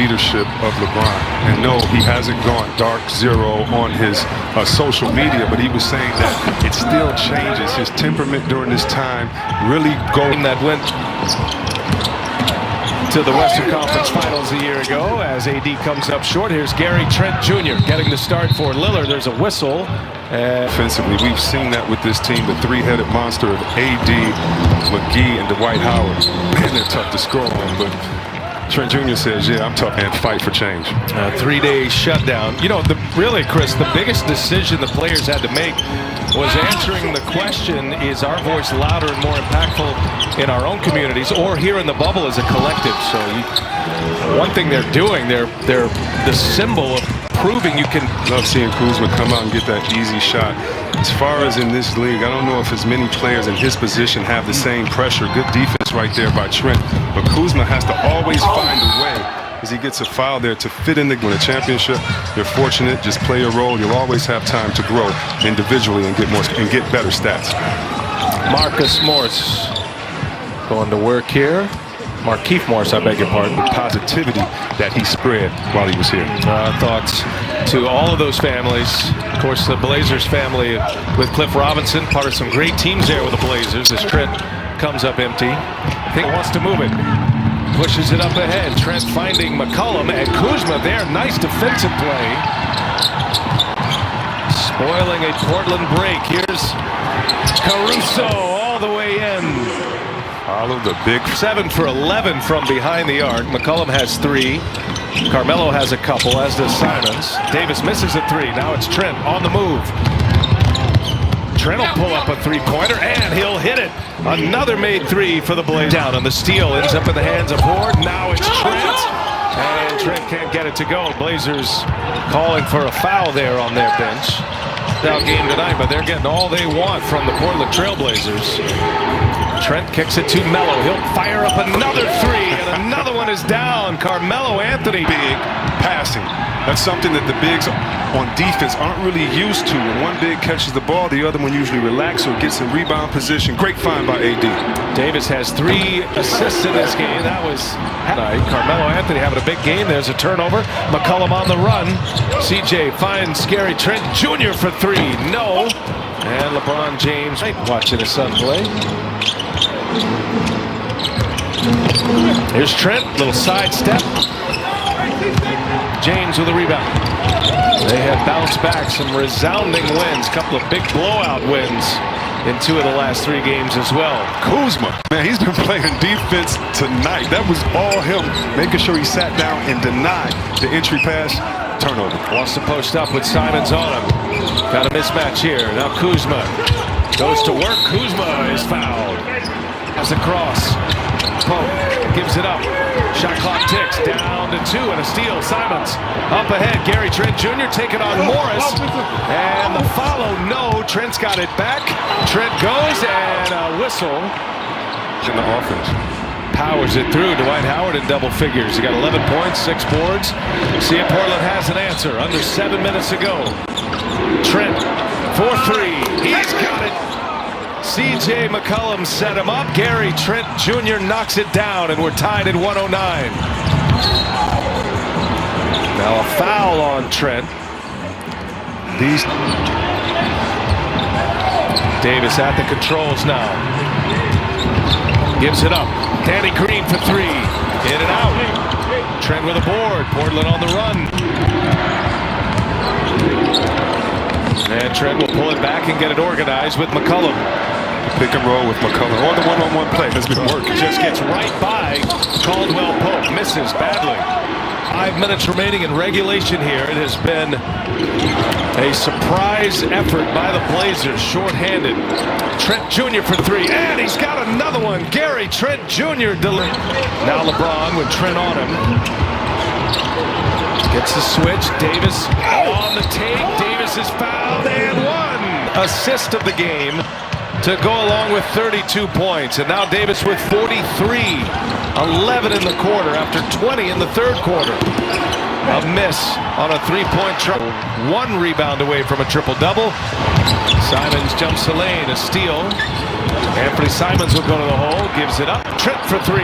leadership of LeBron. And no, he hasn't gone dark zero on his social media, but he was saying that it still changes. His temperament during this time really going. That went to the Western Conference Finals a year ago as AD comes up short. Here's Gary Trent Jr. getting the start for Lillard. There's a whistle. Offensively, we've seen that with this team, the three-headed monster of AD, McGee, and Dwight Howard. Man, they're tough to score on, but Trent Jr. says, yeah, I'm tough and fight for change. 3-day shutdown. You know, really, Chris, the biggest decision the players had to make was answering the question, is our voice louder and more impactful in our own communities or here in the bubble as a collective? So one thing they're doing, they're the symbol of proving you can. Love seeing Kuzma come out and get that easy shot. As far as in this league, I don't know if as many players in his position have the same pressure. Good defense right there by Trent, but Kuzma has to always find a way as he gets a foul there to fit in the win a championship. You're fortunate, just play your role. You'll always have time to grow individually and get more and get better stats. Marcus Morris going to work here. Markieff Morris, I beg your pardon. The positivity that he spread while he was here. Thoughts to all of those families. Of course, the Blazers family with Cliff Robinson, part of some great teams there with the Blazers as Trent comes up empty. I think wants to move it. Pushes it up ahead. Trent finding McCollum and Kuzma there. Nice defensive play. Spoiling a Portland break. Here's Caruso all the way in. Follow the big 7 for 11 from behind the arc. McCollum has 3. Carmelo has a couple, as does Simons. Davis misses a 3. Now it's Trent on the move. Trent will pull up a three-pointer, and he'll hit it. Another made 3 for the Blazers. Down on the steal, ends up in the hands of Horde. Now it's Trent, and Trent can't get it to go. Blazers calling for a foul there on their bench. Now game tonight, but they're getting all they want from the Portland Trailblazers. Trent kicks it to Melo. He'll fire up another 3, and another one is down. Carmelo Anthony. Big passing. That's something that the bigs on defense aren't really used to. When one big catches the ball, the other one usually relaxes or gets in rebound position. Great find by AD. Davis has 3 assists in this game. That was tonight. Carmelo Anthony having a big game. There's a turnover. McCollum on the run. CJ finds Gary Trent Jr. for 3. No. And LeBron James watching his son play. Here's Trent, little sidestep. James with a rebound. They have bounced back, some resounding wins, couple of big blowout wins in 2 of the last 3 games as well. Kuzma, man, he's been playing defense tonight. That was all him, making sure he sat down and denied the entry pass. Turnover. Wants to post up with Simons on him. Got a mismatch here. Now Kuzma goes to work. Kuzma is fouled. Has a cross. Pope gives it up. Shot clock ticks. Down to 2 and a steal. Simons up ahead. Gary Trent Jr. taking on Morris. And the follow. No. Trent's got it back. Trent goes and a whistle. In the offense. Powers it through. Dwight Howard in double figures. He got 11 points, 6 boards. See if Portland has an answer. Under 7 minutes to go. Trent for 3. He's got it. CJ McCollum set him up. Gary Trent Jr. knocks it down, and we're tied at 109. Now a foul on Trent. Davis at the controls now. Gives it up. Danny Green for 3. In and out. Trent with a board. Portland on the run. And Trent will pull it back and get it organized with McCollum. Pick and roll with McCollum. Or the one-on-one play has been working. Just gets right by Caldwell Pope. Misses badly. 5 minutes remaining in regulation here. It has been a surprise effort by the Blazers. Short-handed. Trent Jr. for 3. And he's got another one. Gary Trent Jr. Now LeBron with Trent on him. Gets the switch. Davis on the take. Davis is fouled and 1 assist of the game to go along with 32 points. And now Davis with 43. 11 in the quarter after 20 in the third quarter. A miss on a 3-point triple. 1 rebound away from a triple-double. Simons jumps the lane. A steal. Anthony Simons will go to the hole. Gives it up. Trent for 3.